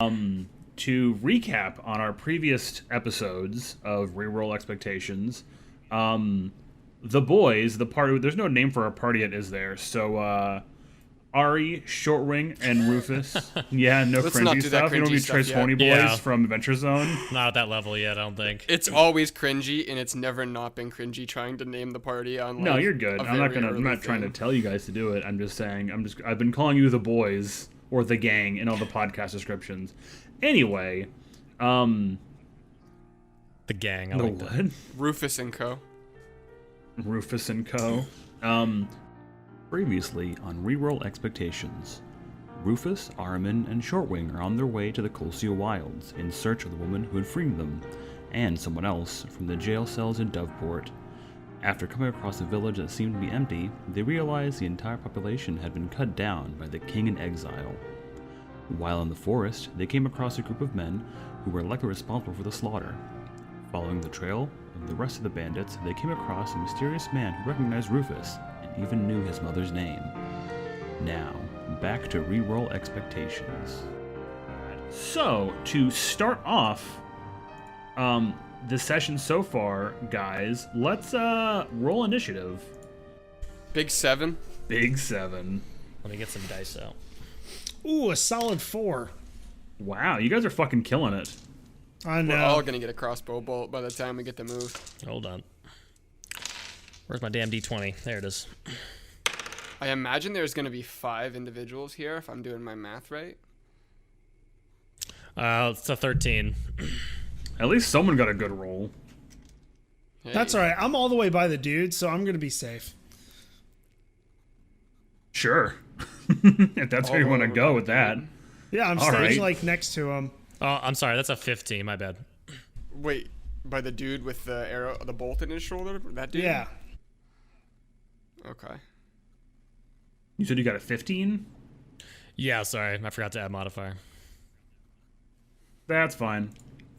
To recap on our previous episodes of Reroll Expectations, the boys, the party, there's no name for our party yet, is there? So, Ari, Shortwing, and Rufus. Yeah, no Let's not cringy do that stuff. You don't cringy be stuff Trace yet. Horny Boys Yeah. from Adventure Zone. Not at that level yet, I don't think. It's always cringy, and it's never not been cringy trying to name the party on. Like, No, you're good. a I'm not very I'm early not trying to thing. tell you guys to do it. I'm just saying. I've been calling you the boys or the gang in all the podcast descriptions. Anyway, The gang. I the like that. what? Rufus and Co. Rufus and Co. Previously on Reroll Expectations, Rufus, Araman, and Shortwing are on their way to the Colcia Wilds in search of the woman who had freed them, and someone else from the jail cells in Doveport. After coming across a village that seemed to be empty, they realized the entire population had been cut down by the king in exile. While in the forest, they came across a group of men who were likely responsible for the slaughter. Following the trail of the rest of the bandits, they came across a mysterious man who recognized Rufus and even knew his mother's name. Now, back to Reroll Expectations. So, to start off the session so far, guys, let's roll initiative. Big 7. Big 7. Let me get some dice out. Ooh, a solid 4. Wow, you guys are fucking killing it. I know. We're all gonna get a crossbow bolt by the time we get to move. Hold on. Where's my damn D20? There it is. I imagine there's gonna be 5 individuals here if I'm doing my math right. It's a 13. At least someone got a good roll. Hey, That's all right. I'm all the way by the dude, so I'm going to be safe. Sure. If that's where you All want to over go the with that. Yeah, I'm All staged right. like next to him. Oh, I'm sorry. That's a 15. My bad. Wait, by the dude with the arrow, the bolt in his shoulder? That dude? Yeah. Okay. You said you got a 15? Yeah, sorry. I forgot to add modifier. That's fine.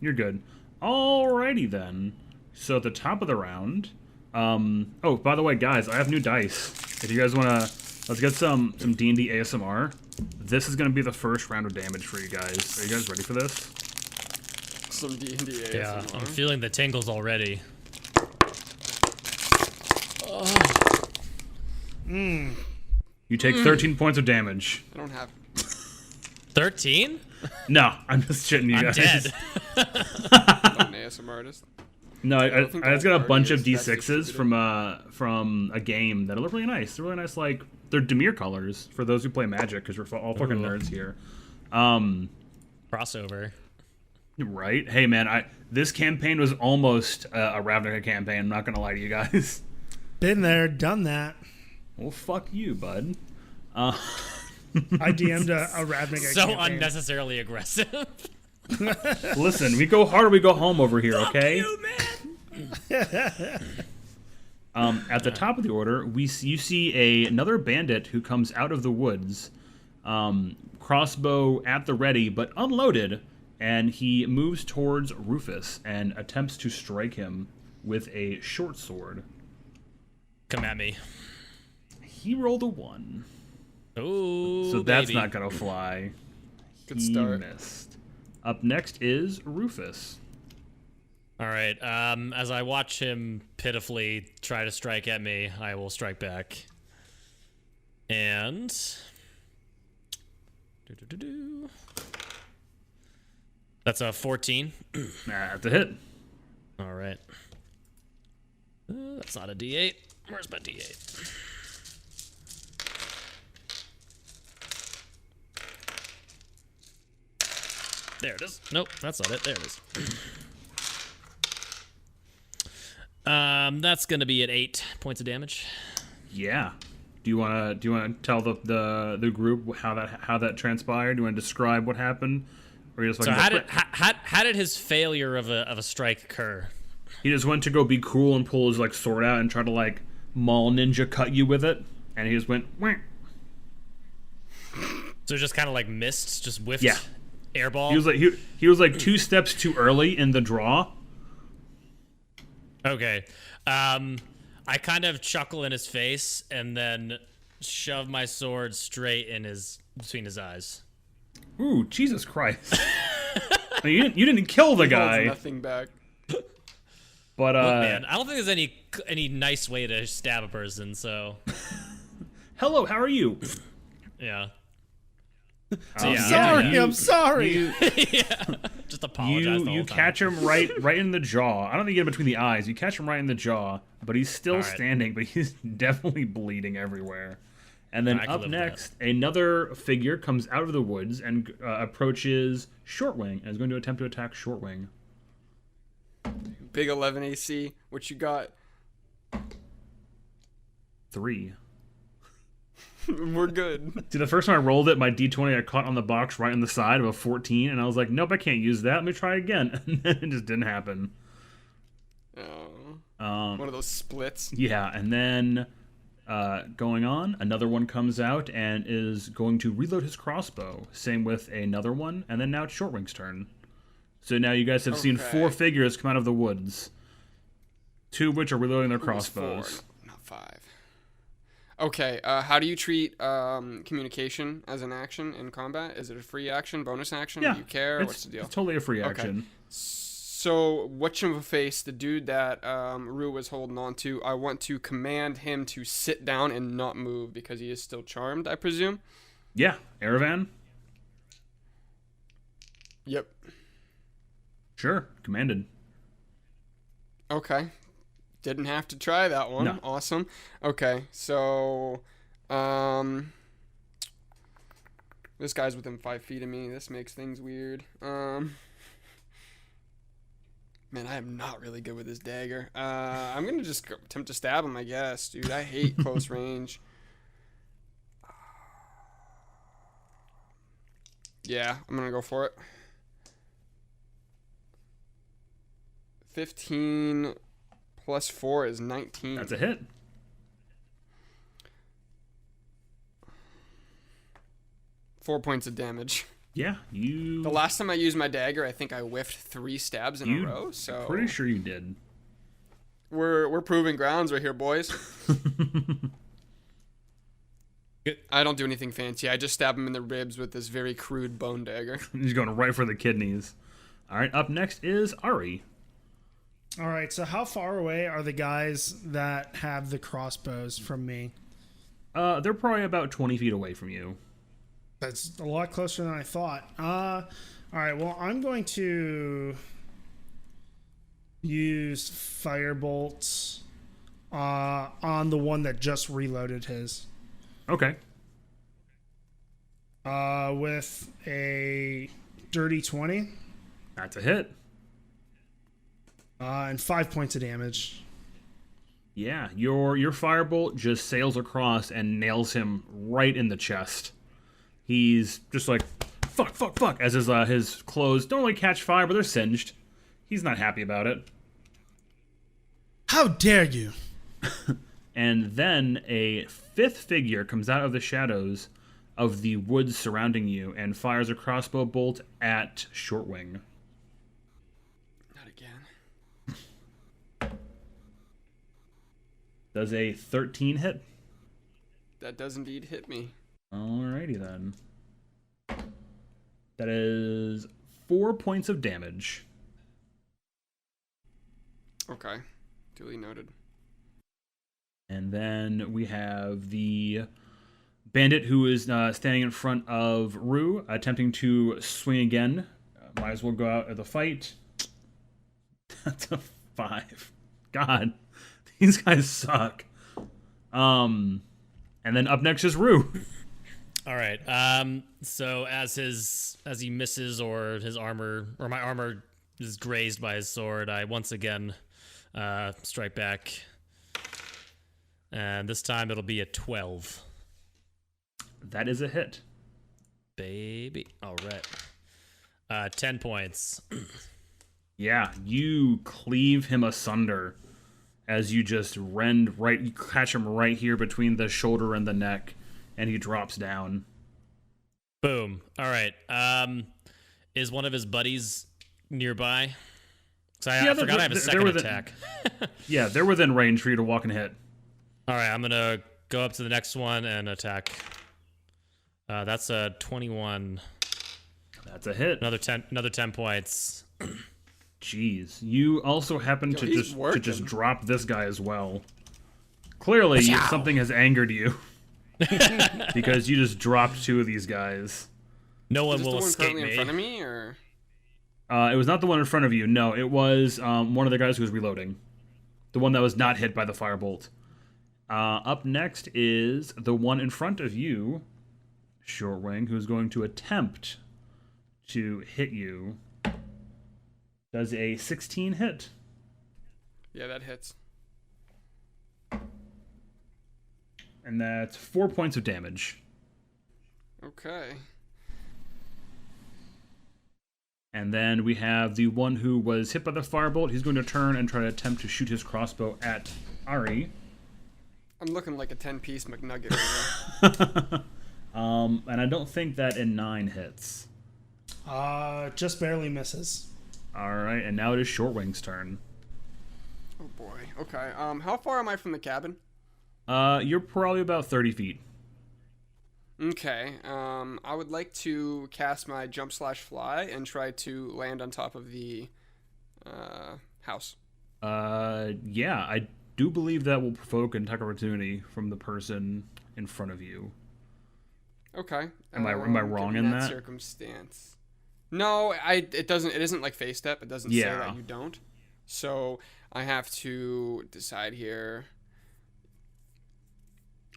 You're good. Alrighty then. So at the top of the round, oh, by the way, guys, I have new dice. If you guys want to, let's get some D&D ASMR. This is going to be the first round of damage for you guys. Are you guys ready for this? Some D&D ASMR. Yeah, I'm feeling the tingles already. You take 13 points of damage. I don't have. 13? No, I'm just shitting you I'm guys. dead. I'm an ASMR artist. No, don't think I just that got a already bunch of is that D6s from a game that look really nice. They're really nice, like they're Demir colors for those who play Magic, because we're all fucking Ooh. nerds here. Crossover. Right? Hey man, this campaign was almost a Ravnica campaign. I'm not gonna lie to you guys. Been there, done that. Well, fuck you, bud. I DM'd a Ravnica So campaign. unnecessarily aggressive. Listen, we go hard or we go home over here, okay? At the top of the order, you see another bandit who comes out of the woods, crossbow at the ready, but unloaded, and he moves towards Rufus and attempts to strike him with a short sword. Come at me. He rolled a 1, Ooh, so that's baby. not gonna fly. Good He start. missed. Up next is Rufus. All right. As I watch him pitifully try to strike at me, I will strike back. And that's a 14. That's a hit. All right. That's not a D8. Where's my D8? There it is. Nope, that's not it. There it is. That's gonna be at 8 points of damage. Yeah. Do you wanna tell the group how that transpired? Do you wanna describe what happened, or you just So like how did his failure of a strike occur? he just went to go be cool and pull his like sword out and try to like maul ninja cut you with it, and he just went. Wah. So it just kind of like missed, just whiffed. Yeah. Airball. He was like 2 steps too early in the draw. Okay. I kind of chuckle in his face and then shove my sword straight in between his eyes. Ooh, Jesus Christ. I mean, you didn't kill the He holds guy. nothing back. But, Look, man, I don't think there's any nice way to stab a person, so... hello, how are you? Yeah. I'm sorry. Just apologize the You whole time. catch him right in the jaw. I don't think you get him between the eyes. You catch him right in the jaw, but he's still All right. standing, but he's definitely bleeding everywhere. And then I can up live with next, another figure comes out of the woods and approaches Shortwing and is going to attempt to attack Shortwing. Big 11 AC. What you got? 3. We're good. See, the first time I rolled it, my D20 I caught on the box right on the side of a 14, and I was like, nope, I can't use that. Let me try again. And then it just didn't happen. Oh. One of those splits. Yeah, and then going on, another one comes out and is going to reload his crossbow. Same with another one, and then now it's Shortwing's turn. So now you guys have seen 4 figures come out of the woods. 2 of which are reloading their crossbows. 4, not 5. Okay, how do you treat communication as an action in combat? Is it a free action, bonus action? Yeah, Do you care? What's the deal? It's totally a free action. So, whatchamaface, the dude that Rue was holding on to, I want to command him to sit down and not move because he is still charmed, I presume? Yeah, Aravan? Yep. Sure, commanded. Okay. Didn't have to try that one. No. Awesome. Okay, so this guy's within 5 feet of me. This makes things weird. Man, I am not really good with this dagger. I'm gonna just attempt to stab him, I guess, dude. I hate close range. Yeah, I'm gonna go for it. 15 plus 4 is 19. That's a hit. Four points of damage. Yeah, you... The last time I used my dagger, I think I whiffed 3 stabs in a row. So pretty sure you did. we're proving grounds right here, boys. I don't do anything fancy. I just stab him in the ribs with this very crude bone dagger. He's going right for the kidneys. All right, up next is Ari. All right, so how far away are the guys that have the crossbows from me? They're probably about 20 feet away from you. That's a lot closer than I thought. All right, well, I'm going to use Firebolt on the one that just reloaded his. Okay. With a dirty 20. That's a hit. And 5 points of damage. Yeah, your firebolt just sails across and nails him right in the chest. He's just like, fuck, as his clothes don't really catch fire, but they're singed. He's not happy about it. How dare you? And then a 5th figure comes out of the shadows of the woods surrounding you and fires a crossbow bolt at Shortwing. Not again. Does a 13 hit? That does indeed hit me. Alrighty then. That is 4 points of damage. Okay. Duly noted. And then we have the bandit who is standing in front of Rue, attempting to swing again. Might as well go out of the fight. That's a 5. God, these guys suck. And then up next is Rue. All right. So as he misses or his armor or my armor is grazed by his sword, I once again strike back. And this time it'll be a 12. That is a hit. Baby. All right. 10 points. Yeah, you cleave him asunder as you just rend right. You catch him right here between the shoulder and the neck, and he drops down. Boom. All right. Is one of his buddies nearby? I forgot I have a second attack. Yeah, they're within range for you to walk and hit. All right, I'm going to go up to the next one and attack. That's a 21. That's a hit. Another 10 points. Jeez. You also happen to he's just working. drop this guy as well. Clearly, something has angered you. Because you just dropped 2 of these guys. No one Is this will the one escape currently me. in front of me, or? It was not the one in front of you. No, it was one of the guys who was reloading. The one that was not hit by the firebolt. Up next is the one in front of you, Shortwing, who's going to attempt to hit you. Does a 16 hit? Yeah, that hits. And that's 4 points of damage. Okay. And then we have the one who was hit by the firebolt. He's going to turn and try to attempt to shoot his crossbow at Ari. I'm looking like a 10-piece McNugget right now. And I don't think that in 9 hits. Just barely misses. All right, and now it is Shortwing's turn. Oh boy. Okay. How far am I from the cabin? You're probably about 30 feet. Okay. I would like to cast my jump/fly and try to land on top of the house. Yeah, I do believe that will provoke an attack opportunity from the person in front of you. Okay. Am I wrong given in that? circumstance? No, it doesn't. It isn't like face step. It doesn't say Yeah. that you don't. So I have to decide here.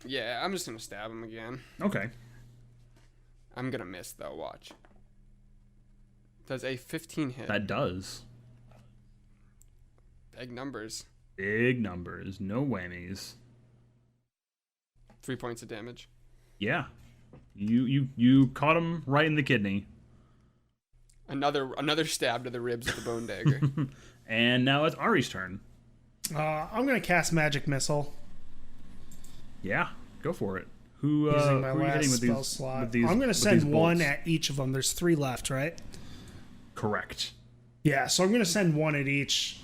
Yeah, I'm just gonna stab him again. Okay. I'm gonna miss though. Watch. Does a 15 hit? That does. Big numbers. Big numbers, no whammies. 3 points of damage. Yeah. You caught him right in the kidney. Another stab to the ribs with the bone dagger. And now it's Ari's turn. I'm gonna cast Magic Missile Yeah, go for it. Who using my who are you hitting last with spell these, slot. with these I'm gonna with send these one bolts? at each of them. There's 3 left, right? Correct. Yeah, so I'm gonna send one at each.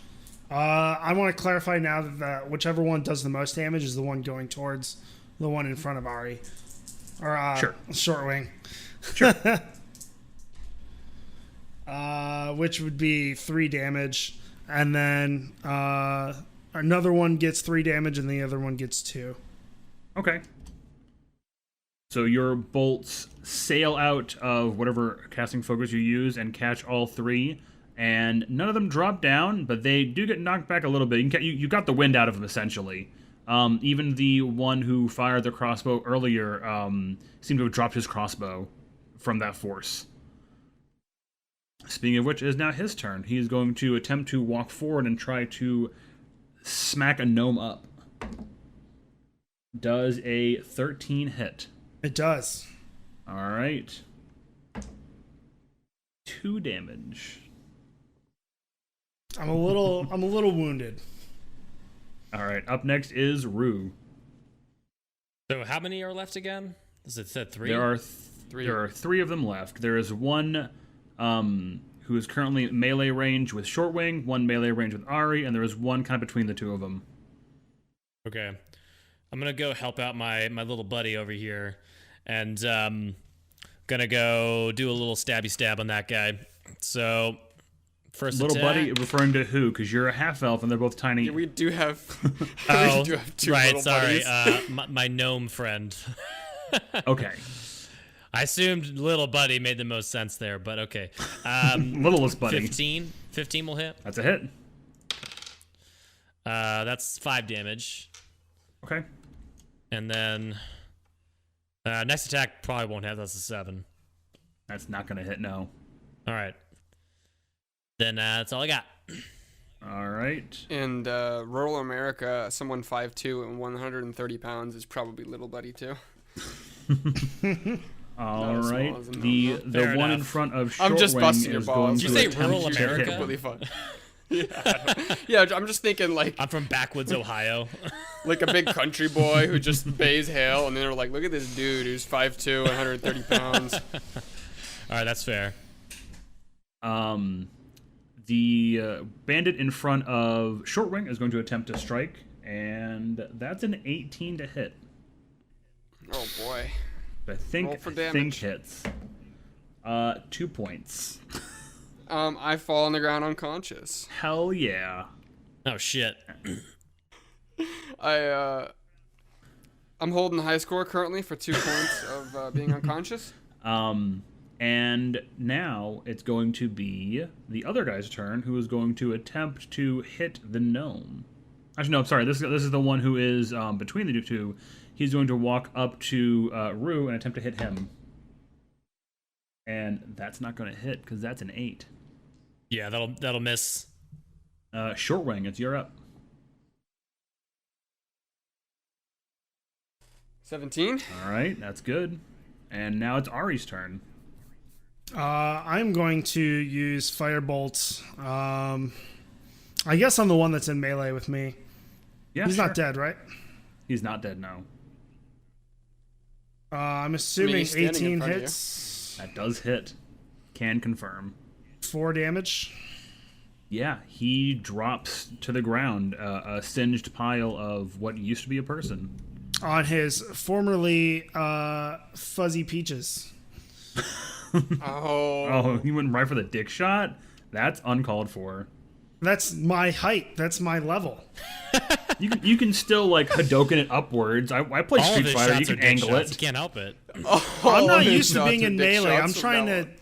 I want to clarify now that whichever one does the most damage is the one going towards the one in front of Ari. Or Sure. Shortwing. Sure. Which would be 3 damage. And then another one gets 3 damage and the other one gets 2. Okay. So your bolts sail out of whatever casting focus you use and catch all 3, and none of them drop down, but they do get knocked back a little bit. You got the wind out of them, essentially. Even the one who fired the crossbow earlier seemed to have dropped his crossbow from that force. Speaking of which, it is now his turn. He is going to attempt to walk forward and try to smack a gnome up. Does a 13 hit? It does. All right. 2 damage. I'm a little wounded. All right. Up next is Rue. So how many are left again? Is it said 3? There are 3. There are 3 of them left. There is one who is currently melee range with Shortwing, one melee range with Ari, and there is one kind of between the 2 of them. Okay. I'm going to go help out my little buddy over here. And going to go do a little stabby stab on that guy. So, first Little attack. buddy referring to who? Because you're a half-elf and they're both tiny. Yeah, we do have. Oh, we do have 2 right, little sorry. buddies. My gnome friend. Okay. I assumed little buddy made the most sense there, but okay. Littlest buddy. 15 will hit. That's a hit. That's 5 damage. Okay. And then next attack probably won't have. That's a 7. That's not going to hit, no. All right. Then that's all I got. All right. In rural America, someone 5'2" and 130 pounds is probably little buddy too. All as small right. as a gnome, The huh? the Fair one in enough. front of Shortwing I'm just busting your is balls. going Did to you say attempt rural to hit America? him. Completely fun. Yeah, I'm just thinking like I'm from backwoods Ohio. a big country boy who just bays hail, and then they're like, look at this dude who's 5'2", 130 pounds. All right, that's fair. The bandit in front of Shortwing is going to attempt to strike, and that's an 18 to hit. Oh boy. I think Roll for think damage. hits. 2 points. I fall on the ground unconscious. Hell yeah. Oh shit. I'm holding the high score currently for 2 points of being unconscious. And now it's going to be the other guy's turn, who is going to attempt to hit the gnome. Actually, no, I'm sorry. This is the one who is between the two. He's going to walk up to Rue and attempt to hit him. And that's not going to hit, because that's an 8. Yeah, that'll miss. Shortwing, it's you're up. 17. All right, that's good. And now it's Ari's turn. I'm going to use Firebolt. I guess I'm the one that's in melee with me. Yeah, He's sure. not dead, right? He's not dead, no. I'm assuming he's standing in 18 front of you. hits. That does hit. Can confirm. 4 damage. Yeah, he drops to the ground, a singed pile of what used to be a person. On his formerly fuzzy peaches. Oh, he went right for the dick shot? That's uncalled for. That's my height. That's my level. You can still, like, Hadoken it upwards. I play All of Street his Fighter. You shots are can dick angle shots. it. You can't help it. I'm not his used to shots being are in dick melee. shots I'm from trying now to on.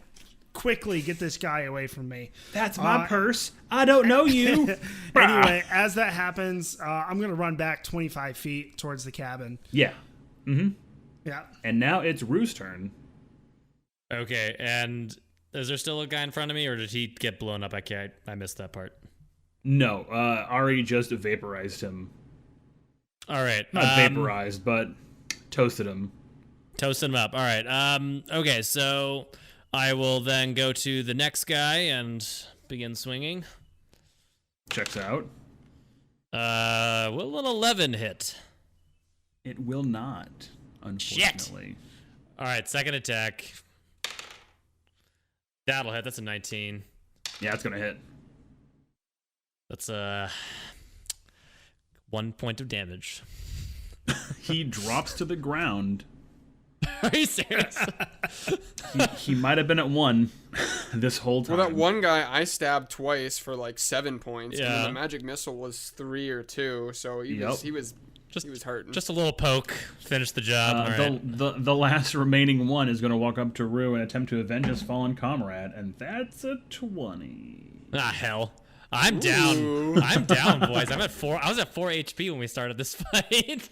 quickly get this guy away from me. That's my purse. I don't know you. Anyway, as that happens, I'm going to run back 25 feet towards the cabin. Yeah. Yeah. And now it's Rue's turn. Okay, and is there still a guy in front of me, or did he get blown up? I missed that part. No, Ari just vaporized him. All right. Not vaporized, but toasted him. Toasted him up. All right. Okay, so I will then go to the next guy and begin swinging. Checks out. Will an 11 hit? It will not, unfortunately. All right, second attack. That'll hit. That's a 19. Yeah, it's going to hit. That's 1 point of damage. He drops to the ground. Are you serious? He might have been at 1 this whole time. Well, that one guy I stabbed twice for like 7 points, and Yeah. then the magic missile was 3 or 2, so he was hurting. Just a little poke. Finish the job. All right. The last remaining one is going to walk up to Rue and attempt to avenge his fallen comrade, and that's a 20. Ah, hell. I'm down. I'm down, boys. I'm at 4. I was at 4 HP when we started this fight.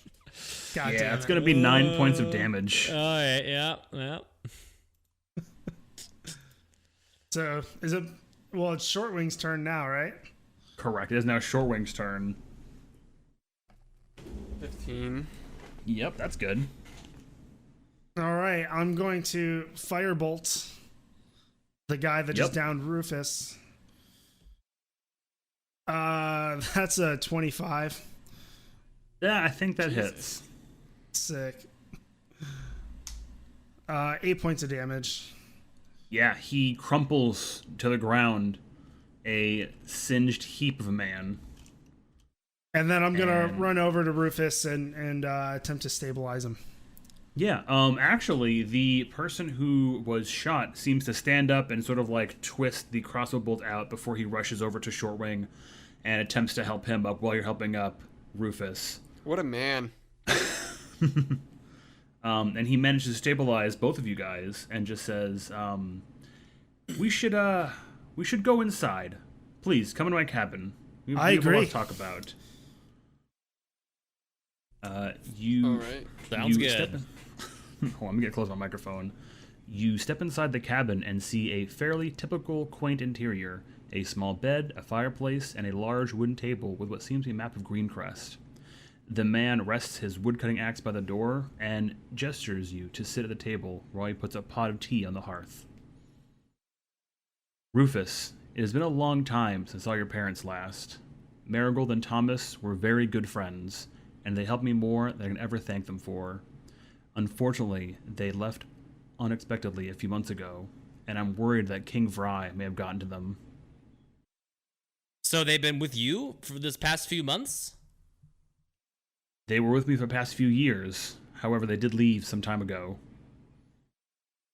God Yeah, damn it's it. going to be 9 points of damage. All right. Yeah. So, is it... Well, it's Shortwing's turn now, right? Correct. It is now Shortwing's turn. 15. Yep, that's good. All right, I'm going to Firebolt the guy that just downed Rufus. That's a 25. Yeah, I think that Jesus. hits. Sick. 8 points of damage. Yeah, he crumples to the ground, a singed heap of a man. And then I'm going to run over to Rufus and attempt to stabilize him. Yeah, actually, the person who was shot seems to stand up and sort of like twist the crossbow bolt out before he rushes over to Shortwing and attempts to help him up while you're helping up Rufus. What a man. And he manages to stabilize both of you guys and just says, we should go inside. Please, come into my cabin. We I have a lot agree. to talk about. All right. Sounds good. Hold on, let me get close to my microphone. You step inside the cabin and see a fairly typical quaint interior. A small bed, a fireplace, and a large wooden table with what seems to be a map of Greencrest. The man rests his woodcutting axe by the door and gestures you to sit at the table while he puts a pot of tea on the hearth. Rufus, it has been a long time since I saw your parents last. Marigold and Thomas were very good friends, and they helped me more than I can ever thank them for. Unfortunately, they left unexpectedly a few months ago, and I'm worried that King Vry may have gotten to them. So they've been with you for this past few months? They were with me for the past few years, however they did leave some time ago.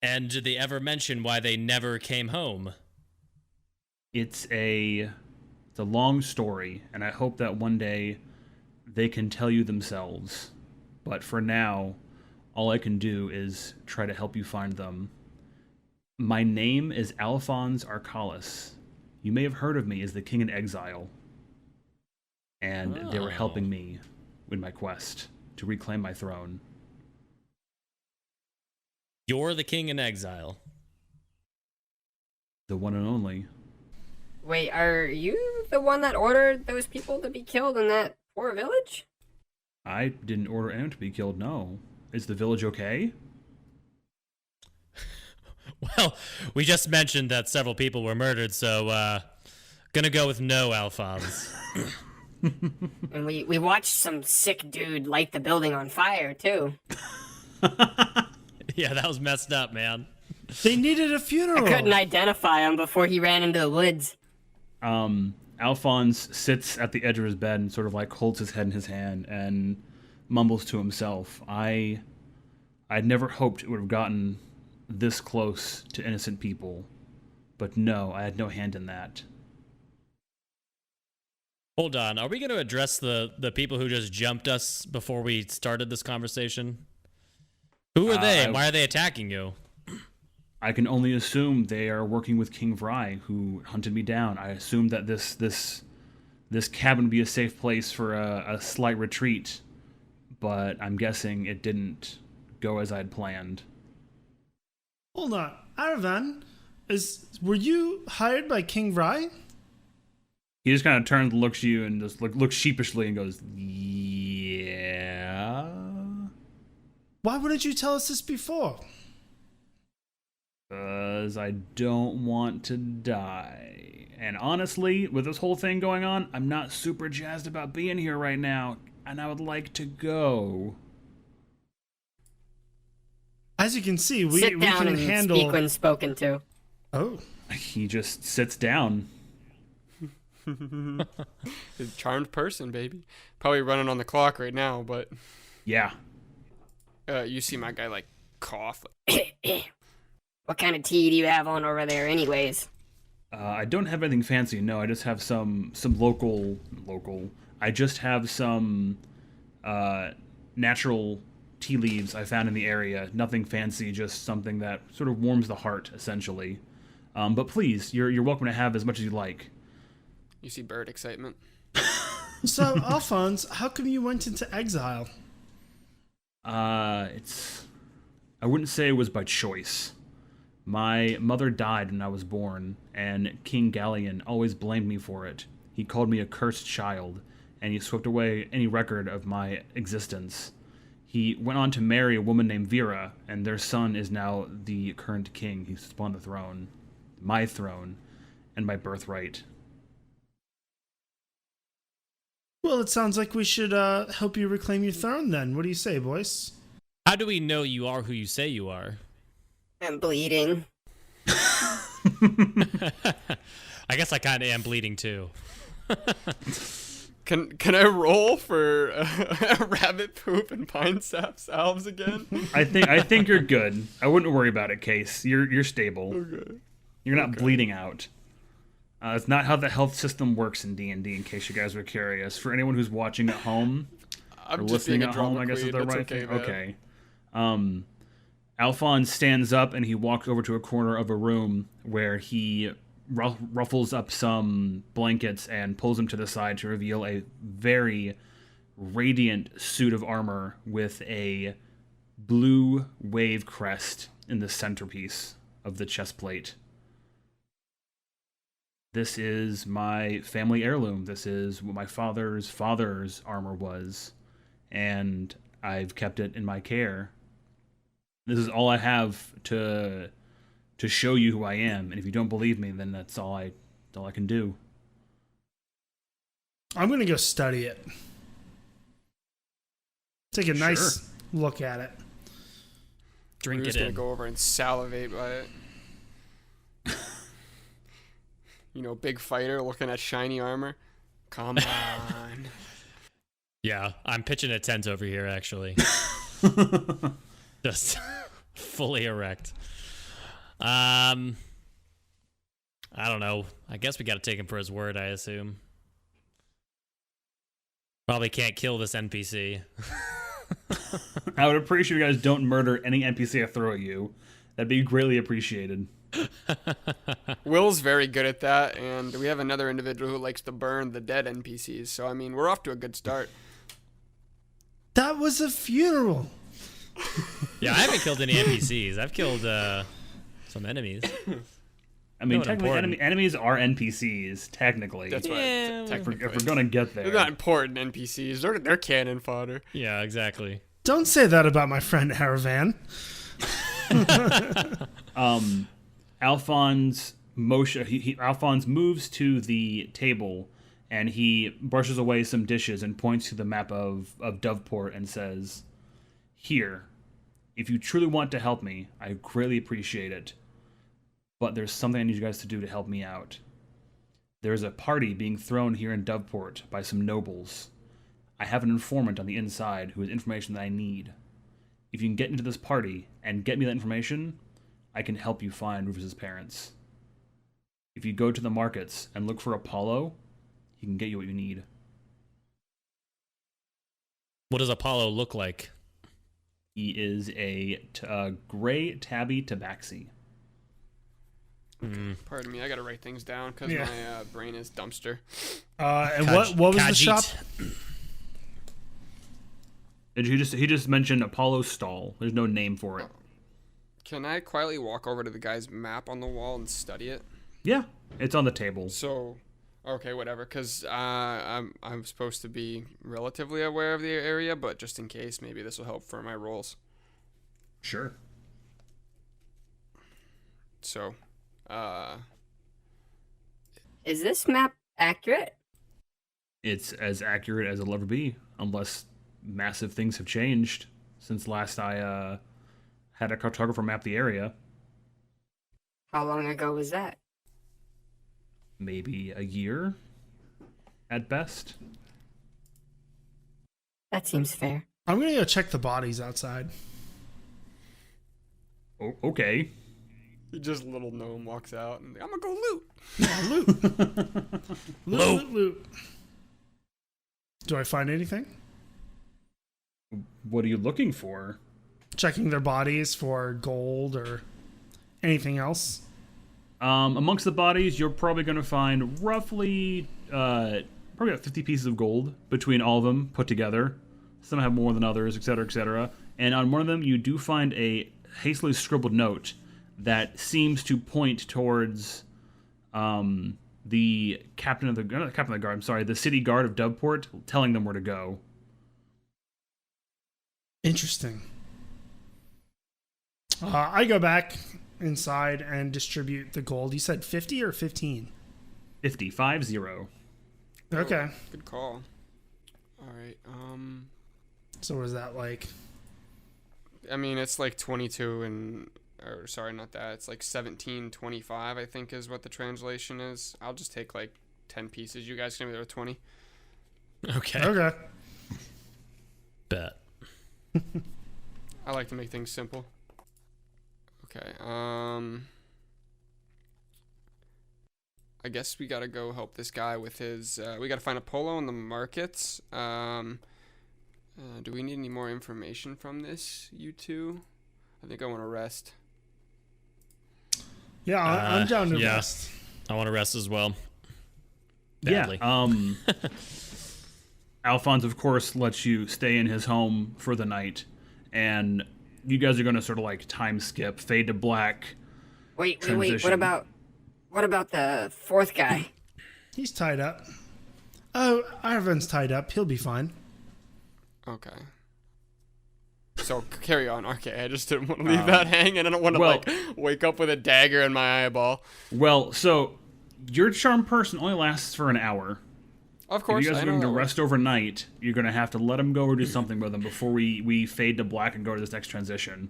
And did they ever mention why they never came home? It's a long story, and I hope that one day they can tell you themselves. But for now, all I can do is try to help you find them. My name is Alphonse Arcalis. You may have heard of me as the King in Exile. And they were helping me with my quest to reclaim my throne. You're the King in Exile. The one and only. Wait, are you the one that ordered those people to be killed in that poor village? I didn't order anyone to be killed, no. Is the village okay? Well, we just mentioned that several people were murdered, so gonna go with no, Alphonse. And we watched some sick dude light the building on fire, too. Yeah, that was messed up, man. They needed a funeral. I couldn't identify him before he ran into the woods. Alphonse sits at the edge of his bed and sort of like holds his head in his hand and mumbles to himself. I'd never hoped it would have gotten this close to innocent people. But no, I had no hand in that. Hold on, are we going to address the people who just jumped us before we started this conversation? Who are they, and why are they attacking you? I can only assume they are working with King Vry, who hunted me down. I assumed that this cabin would be a safe place for a slight retreat, but I'm guessing it didn't go as I'd planned. Hold on, Aravan, were you hired by King Vry? He just kind of turns and looks at you and just looks sheepishly and goes, yeah. Why wouldn't you tell us this before? Because I don't want to die. And honestly, with this whole thing going on, I'm not super jazzed about being here right now, and I would like to go. As you can see, we Sit down can and handle... speak when spoken to. Oh. He just sits down. A charmed person, baby. Probably running on the clock right now, but Yeah. you see my guy like cough. What kind of tea do you have on over there anyways? I don't have anything fancy, no. I just have some local. I just have some natural tea leaves I found in the area. Nothing fancy, just something that sort of warms the heart, essentially. But please, you're welcome to have as much as you like. You see bird excitement. So, Alphonse, how come you went into exile? I wouldn't say it was by choice. My mother died when I was born, and King Galleon always blamed me for it. He called me a cursed child, and he swept away any record of my existence. He went on to marry a woman named Vera, and their son is now the current king. He's upon the throne. My throne, and my birthright. Well, it sounds like we should help you reclaim your throne then. What do you say, boys? How do we know you are who you say you are? I'm bleeding. I guess I kind of am bleeding too. Can I roll for rabbit poop and pine sap salves again? I think you're good. I wouldn't worry about it, Case. You're stable. Okay. You're not bleeding out. It's not how the health system works in D&D, in case you guys were curious. For anyone who's watching at home, I'm or just being listening a at home, drama I guess is queen. the It's right okay, thing. man. Okay. Alphonse stands up and he walks over to a corner of a room where he ruffles up some blankets and pulls them to the side to reveal a very radiant suit of armor with a blue wave crest in the centerpiece of the chest plate. This is my family heirloom. This is what my father's armor was, and I've kept it in my care. This is all I have to show you who I am, and if you don't believe me, then that's all I can do. I'm going to go study it. Take a nice Sure. look at it. Drink We're it just gonna in. go over and salivate by it. You know, big fighter looking at shiny armor. Come on. Yeah, I'm pitching a tent over here, actually. Just fully erect. I don't know. I guess we got to take him for his word, I assume. Probably can't kill this NPC. I would appreciate you guys don't murder any NPC I throw at you. That'd be greatly appreciated. Will's very good at that, and we have another individual who likes to burn the dead NPCs. So, I mean, we're off to a good start. That was a funeral. Yeah, I haven't killed any NPCs. I've killed some enemies. I mean, Not technically, important. enemies are NPCs, technically. That's right. Yeah, if we're Technically. going to get there. They're not important NPCs. They're cannon fodder. Yeah, exactly. Don't say that about my friend Haravan. Alphonse Alphonse moves to the table and he brushes away some dishes and points to the map of Doveport and says, "Here, if you truly want to help me, I greatly appreciate it. But there's something I need you guys to do to help me out. There's a party being thrown here in Doveport by some nobles. I have an informant on the inside who has information that I need. If you can get into this party and get me that information, I can help you find Rufus's parents. If you go to the markets and look for Apollo, he can get you what you need." What does Apollo look like? He is a gray tabby tabaxi. Pardon me, I gotta write things down because Yeah. my brain is dumpster. And what was the Khajiit. shop? He just mentioned Apollo stall. There's no name for it. Can I quietly walk over to the guy's map on the wall and study it? Yeah, it's on the table. So, okay, whatever. Because I'm supposed to be relatively aware of the area, but just in case, maybe this will help for my rolls. Sure. So, Is this map accurate? It's as accurate as it'll ever be, unless massive things have changed since last I had a cartographer map the area. How long ago was that? Maybe a year, at best. That seems fair. I'm gonna go check the bodies outside. Oh, okay. just little gnome walks out and I'm gonna go loot. Loot. Do I find anything? What are you looking for? Checking their bodies for gold or anything else. Amongst the bodies, you're probably going to find roughly probably about 50 pieces of gold between all of them put together. Some have more than others, etc., etc. And on one of them, you do find a hastily scribbled note that seems to point towards the captain of the not the captain of the guard. I'm sorry, the city guard of Doveport, telling them where to go. Interesting. I go back inside and distribute the gold. You said 50 or 15? 50. Okay. Good call. All right. So was that like? I mean, it's like 22 and, or sorry, not that. It's like 17.25, I think is what the translation is. I'll just take like 10 pieces. You guys can be there with 20. Okay. Okay. Bet. I like to make things simple. Okay. I guess we gotta go help this guy with his. We gotta find a polo in the markets. Do we need any more information from this, you two? I think I want to rest. Yeah, I'm down to yeah. rest. I want to rest as well. Badly. Yeah. Alphonse, of course, lets you stay in his home for the night, and you guys are going to sort of like time skip, fade to black. Wait. Transition. What about the fourth guy? He's tied up. Oh, Arvin's tied up. He'll be fine. Okay. So carry on. Okay, I just didn't want to leave that hanging. I don't want to like wake up with a dagger in my eyeball. Well, so your charm person only lasts for an hour. Of course, If you guys I are know going to that rest overnight, you're going to have to let him go or do something with him before we fade to black and go to this next transition.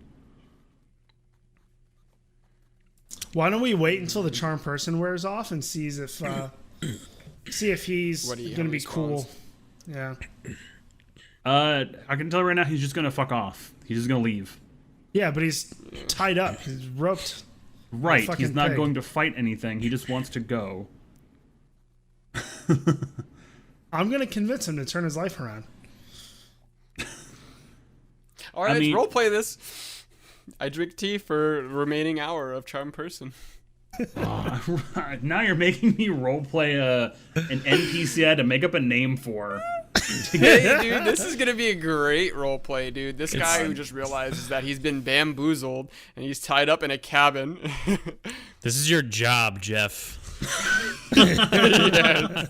Why don't we wait until the charm person wears off and sees if he's What he gonna be responds. cool. Yeah. I can tell you right now, he's just going to fuck off. He's just going to leave. Yeah, but he's tied up. He's roped. Right, fucking he's not pig. going to fight anything. He just wants to go. I'm gonna convince him to turn his life around. All right, mean- roleplay this. I drink tea for remaining hour of charm person. Now you're making me roleplay an NPC I had to make up a name for. Hey, dude, this is gonna be a great roleplay, dude. This guy who just realizes that he's been bamboozled and he's tied up in a cabin. This is your job, Jeff. Yes.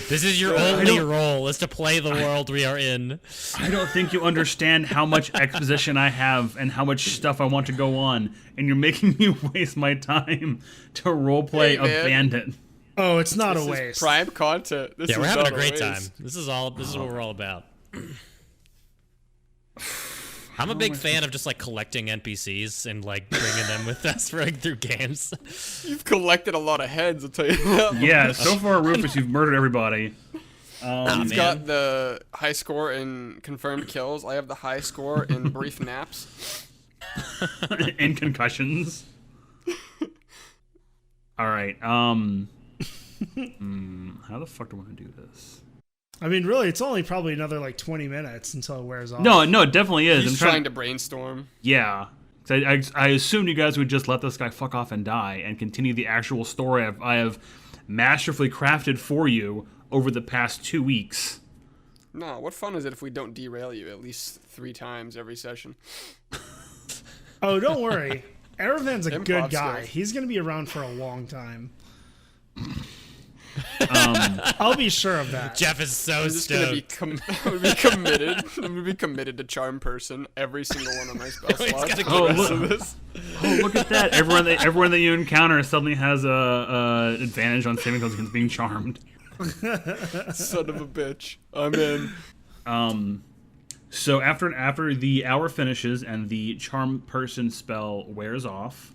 This is your only role, is to play the world we are in. I don't think you understand how much exposition I have and how much stuff I want to go on, and you're making me waste my time to roleplay Hey, a man. bandit. Oh, it's not This a is waste. prime content. This Yeah, is we're having not a great waste. time. This is what we're all about. I'm a big fan of just like collecting NPCs and like bringing them with us through games. You've collected a lot of heads, I'll tell you that. Yeah, so far, Rufus, you've murdered everybody. He's got the high score in confirmed kills. I have the high score in brief naps. And concussions. All right. How the fuck do I want to do this? I mean, really, it's only probably another like 20 minutes until it wears off. No, it definitely is. He's I'm trying to brainstorm. Yeah. 'Cause I assumed you guys would just let this guy fuck off and die and continue the actual story I have masterfully crafted for you over the past 2 weeks. No, what fun is it if we don't derail you at least 3 times every session? Oh, don't worry. Aravan's a Improv good guy. skills. He's gonna be around for a long time. I'll be sure of that. Jeff is so I'm just gonna stoked. I'm gonna be committed. I'm gonna be committed to charm person every single one of my spell He's slots. gotta for go the rest look- of this. Oh, look at that! Everyone that you encounter suddenly has a advantage on saving throws against being charmed. Son of a bitch. I'm in. So after the hour finishes and the charm person spell wears off,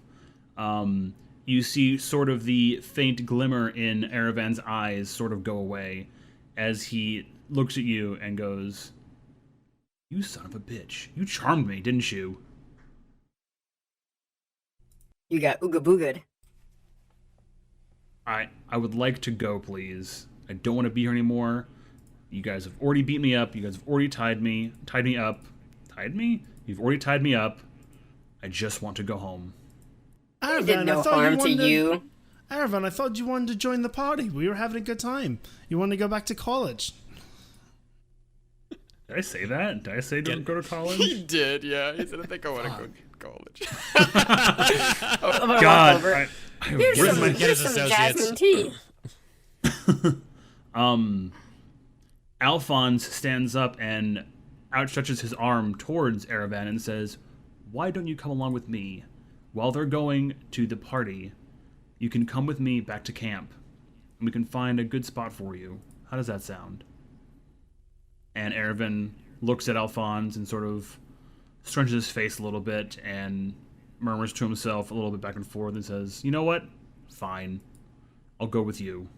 you see sort of the faint glimmer in Aravan's eyes sort of go away as he looks at you and goes, "You son of a bitch! You charmed me, didn't you?" You got ooga booga'd. I would like to go, please. I don't want to be here anymore. You guys have already beat me up. You guys have already tied me up. Tied me? You've already tied me up. I just want to go home. I did Aravan, no I thought harm you to wanted you. Aravan, I thought you wanted to join the party. We were having a good time. You wanted to go back to college. Did I say that? Did I say don't go to He college? did, yeah. He said, I think I want to go to college. God, over. I Here's ripped some, my... Get his here's some associates. jasmine tea. Alphonse stands up and outstretches his arm towards Aravan and says, "Why don't you come along with me? While they're going to the party, you can come with me back to camp, and we can find a good spot for you. How does that sound?" And Aravan looks at Alphonse and sort of scrunches his face a little bit and murmurs to himself a little bit back and forth and says, "You know what? Fine. I'll go with you."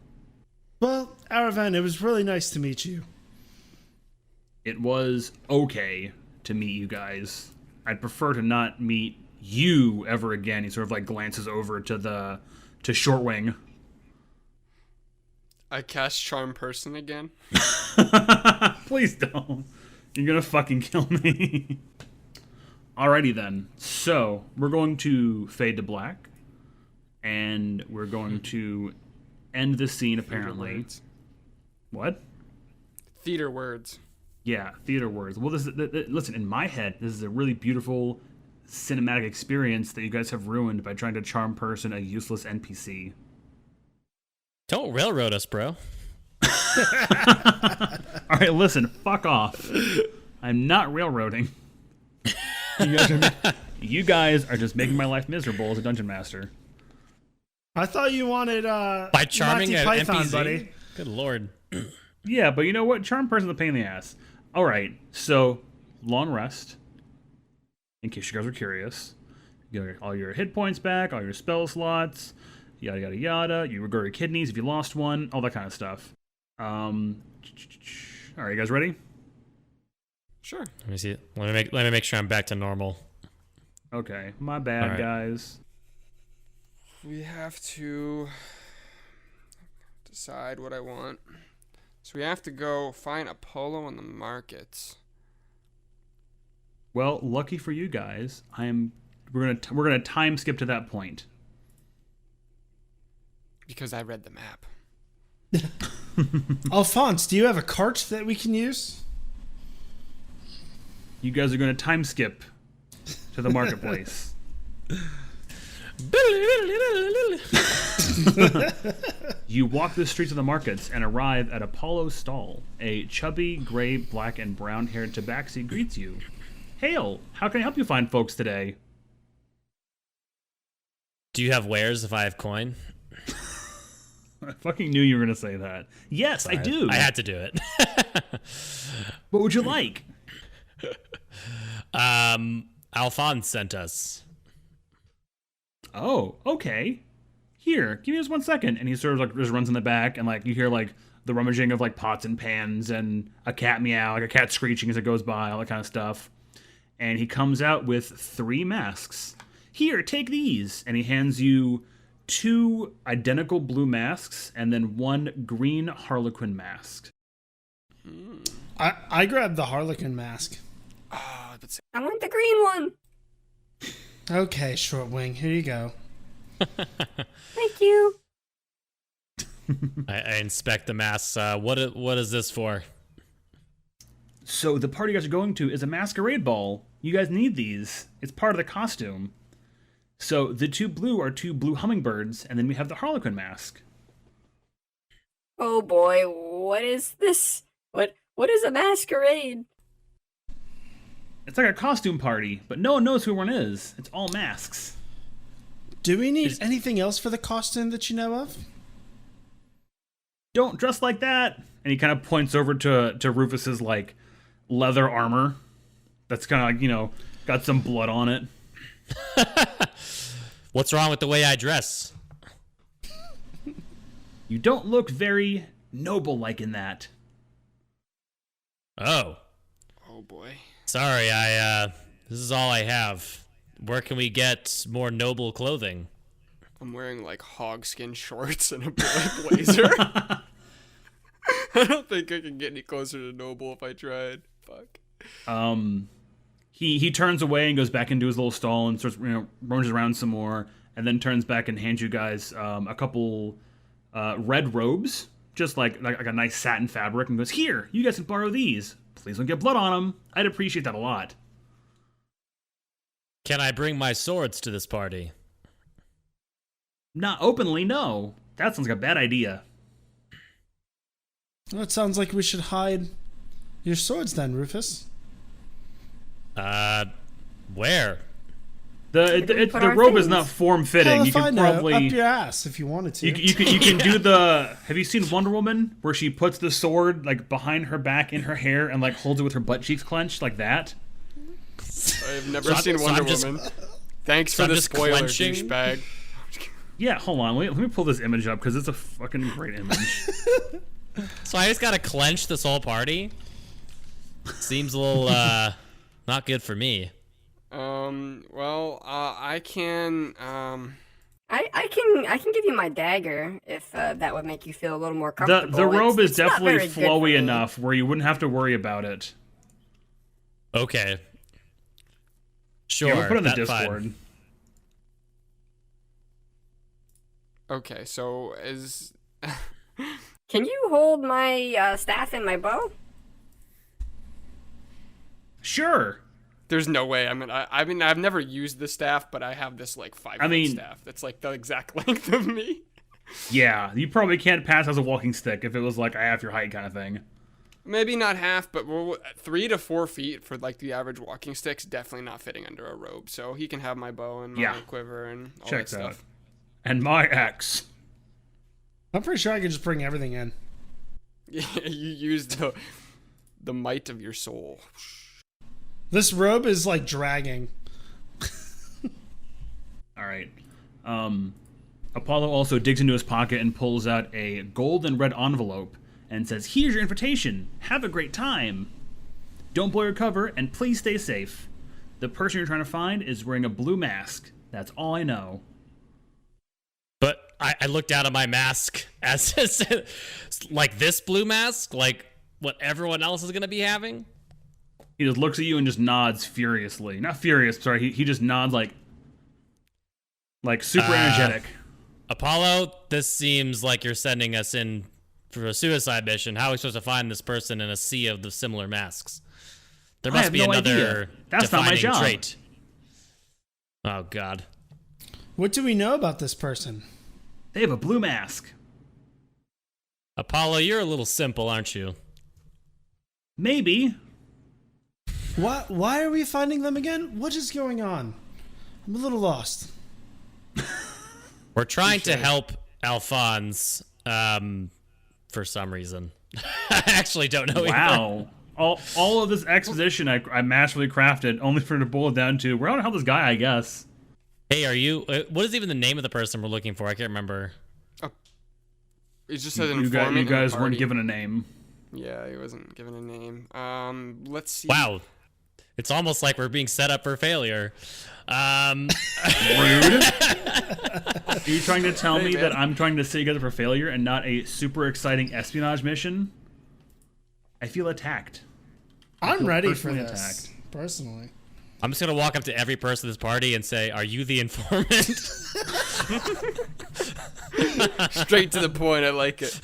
Well, Aravan, it was really nice to meet you. It was okay to meet you guys. I'd prefer to not meet you ever again. He sort of like glances over to Shortwing. I cast charm person again. Please don't. You're gonna fucking kill me. Alrighty then. So we're going to fade to black, and we're going to end the scene apparently. Words. What? Theater words. Yeah, theater words. Well, listen, in my head, this is a really beautiful cinematic experience that you guys have ruined by trying to charm person a useless NPC. Don't railroad us, bro. All right, listen, fuck off. I'm not railroading. You guys are just making my life miserable as a dungeon master. I thought you wanted By charming Monty an Python, NPC? buddy. Good lord. Yeah, but you know what? Charm person's a pain in the ass. All right, so long rest. In case you guys are curious, you get all your hit points back, all your spell slots, yada yada yada. You regroup your kidneys if you lost one, all that kind of stuff. All right, you guys ready? Sure. Let me see. Let me make sure I'm back to normal. Okay, my bad, All right. guys. we have to decide what I want. So we have to go find Apollo in the markets. Well, lucky for you guys, we're gonna time skip to that point. Because I read the map. Alphonse, do you have a cart that we can use? You guys are gonna time skip to the marketplace. You walk the streets of the markets and arrive at Apollo's stall. A chubby, gray, black, and brown-haired tabaxi greets you. Hail! How can I help you find folks today? Do you have wares if I have coin? I fucking knew you were gonna say that. Yes, I do. I had to do it. What would you like? Alphonse sent us. Oh, okay. Here, give me just 1 second. And he sort of like just runs in the back, and like you hear like the rummaging of like pots and pans and a cat meow, like a cat screeching as it goes by, all that kind of stuff. And he comes out with 3 masks. Here, take these. And he hands you 2 identical blue masks and then 1 green Harlequin mask. I grabbed the Harlequin mask. Oh, I want the green one. Okay, Shortwing, here you go. Thank you. I inspect the masks. What is this for? So the party you guys are going to is a masquerade ball. You guys need these. It's part of the costume. So the 2 blue are 2 blue hummingbirds, and then we have the Harlequin mask. Oh boy, what is this? What is a masquerade? It's like a costume party, but no one knows who one is. It's all masks. Do we need anything else for the costume that you know of? Don't dress like that. And he kind of points over to Rufus's like leather armor. That's kind of like, you know, got some blood on it. What's wrong with the way I dress? You don't look very noble-like in that. Oh. Oh boy. Sorry, this is all I have. Where can we get more noble clothing? I'm wearing like hogskin shorts and a black blazer. I don't think I can get any closer to noble if I tried. Fuck. He turns away and goes back into his little stall and starts, you know, roams around some more, and then turns back and hands you guys a couple red robes, just like a nice satin fabric, and goes, "Here, you guys can borrow these. Please don't get blood on them. I'd appreciate that a lot." Can I bring my swords to this party? Not openly, no. That sounds like a bad idea. Well, it sounds like we should hide your swords then, Rufus. Where? The robe is not form fitting. Hell You if I can know, probably up your ass if you wanted to. you can do the. Have you seen Wonder Woman where she puts the sword like behind her back in her hair and like holds it with her butt cheeks clenched like that? I've never seen Wonder Woman. Thanks so for I'm the just spoiler, clenching? douchebag. Yeah, hold on. Let me pull this image up because it's a fucking great image. So I just gotta clench this whole party? Seems a little, not good for me. Well, I can, I can give you my dagger if that would make you feel a little more comfortable. The robe is It's not definitely very good for flowy me. enough where you wouldn't have to worry about it. Okay. Sure, Yeah, we'll put it in the that's fine. Discord. okay, so is, Can you hold my staff and my bow? Sure. there's no way I mean, I've never used the staff, but I have this like 5-foot staff that's like the exact length of me. Yeah, you probably can't pass as a walking stick if it was like half your height kind of thing. Maybe not half, but 3 to 4 feet for like the average walking stick's definitely not fitting under a robe. So he can have my bow and my quiver and all Checks that out. stuff. And my axe. I'm pretty sure I could just bring everything in. Yeah, you use the might of your soul. This robe is like dragging. All right. Apollo also digs into his pocket and pulls out a gold and red envelope and says, "Here's your invitation. Have a great time. Don't blow your cover, and please stay safe. The person you're trying to find is wearing a blue mask. That's all I know." I look down at my mask as like this blue mask, like what everyone else is gonna be having. He just looks at you and just nods furiously. Not furious, sorry. He just nods like super energetic. Apollo, this seems like you're sending us in for a suicide mission. How are we supposed to find this person in a sea of the similar masks? There must be another That's not my job. trait. Oh God. What do we know about this person? They have a blue mask. Apollo, you're a little simple, aren't you? Maybe. Why are we finding them again? What is going on? I'm a little lost. We're trying to help Alphonse for some reason. I actually don't know. Wow. All of this exposition I masterfully crafted only for it to boil down to, we're out to help this guy, I guess. Hey, are you... what is even the name of the person we're looking for? I can't remember. He just said You informant. guys weren't given a name. Yeah, he wasn't given a name. Let's see. Wow. It's almost like we're being set up for failure. Rude. Are you trying to tell me that I'm trying to set you guys up for failure and not a super exciting espionage mission? I feel attacked. I'm ready for personally this, attacked. personally. I'm just going to walk up to every person in this party and say, are you the informant? Straight to the point. I like it.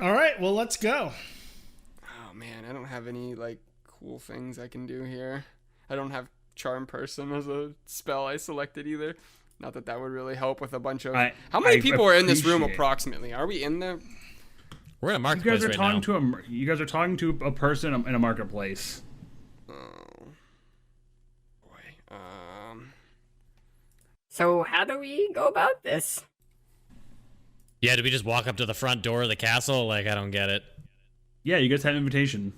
All right, well, let's go. Oh man, I don't have any like cool things I can do here. I don't have Charm Person as a spell I selected either. Not that that would really help with a bunch of. How many people are in this room approximately? Are we in there? We're in a marketplace right now. You guys are talking to a person in a marketplace. Oh boy. So how do we go about this? Yeah, do we just walk up to the front door of the castle? Like, I don't get it. Yeah, you guys have an invitation.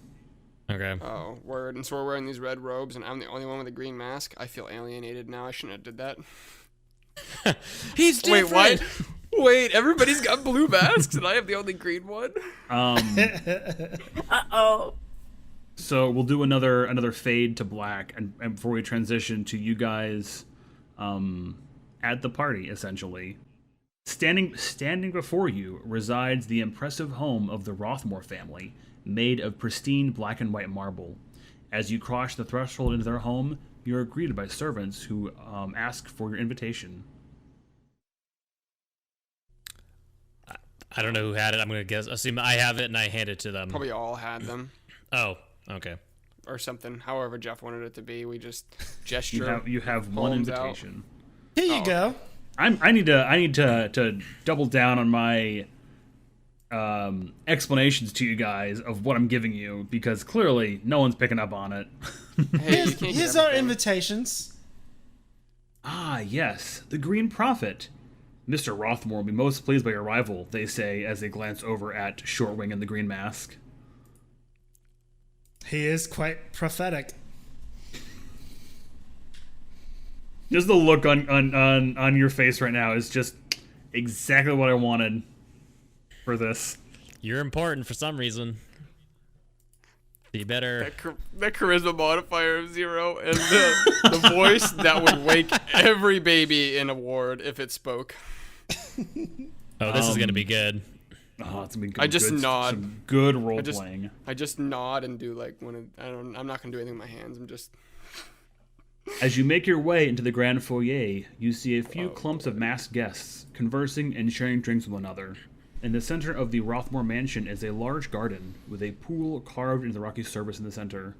Okay. Oh, word. And so we're wearing these red robes, and I'm the only one with a green mask. I feel alienated now. I shouldn't have did that. He's different. Wait, what? Wait, everybody's got blue masks, and I have the only green one? Uh-oh. So we'll do another fade to black, and before we transition to you guys at the party, essentially. Standing before you resides the impressive home of the Rothmore family, made of pristine black and white marble. As you cross the threshold into their home, you are greeted by servants who ask for your invitation. I don't know who had it. I'm going to assume I have it, and I hand it to them. Probably all had them. Oh, okay. Or something. However Jeff wanted it to be. We just gesture. You have one palms invitation. Here you go. I need to double down on my explanations to you guys of what I'm giving you, because clearly no one's picking up on it. Hey, you can't Here's get our everything. invitations. Ah, yes, the Green Prophet. Mr. Rothmore will be most pleased by your arrival, they say as they glance over at Shortwing and the Green Mask. He is quite prophetic. Just the look on your face right now is just exactly what I wanted for this. You're important for some reason. You better... That charisma modifier of 0 and the voice that would wake every baby in a ward if it spoke. Oh, this is going to be good. Oh, it's gonna be good. I just nod. Some good role playing. I just nod and do like I'm not gonna do anything with my hands. I'm just. As you make your way into the grand foyer, you see a few clumps of masked guests conversing and sharing drinks with one another. In the center of the Rothmore mansion is a large garden with a pool carved into the rocky surface in the center.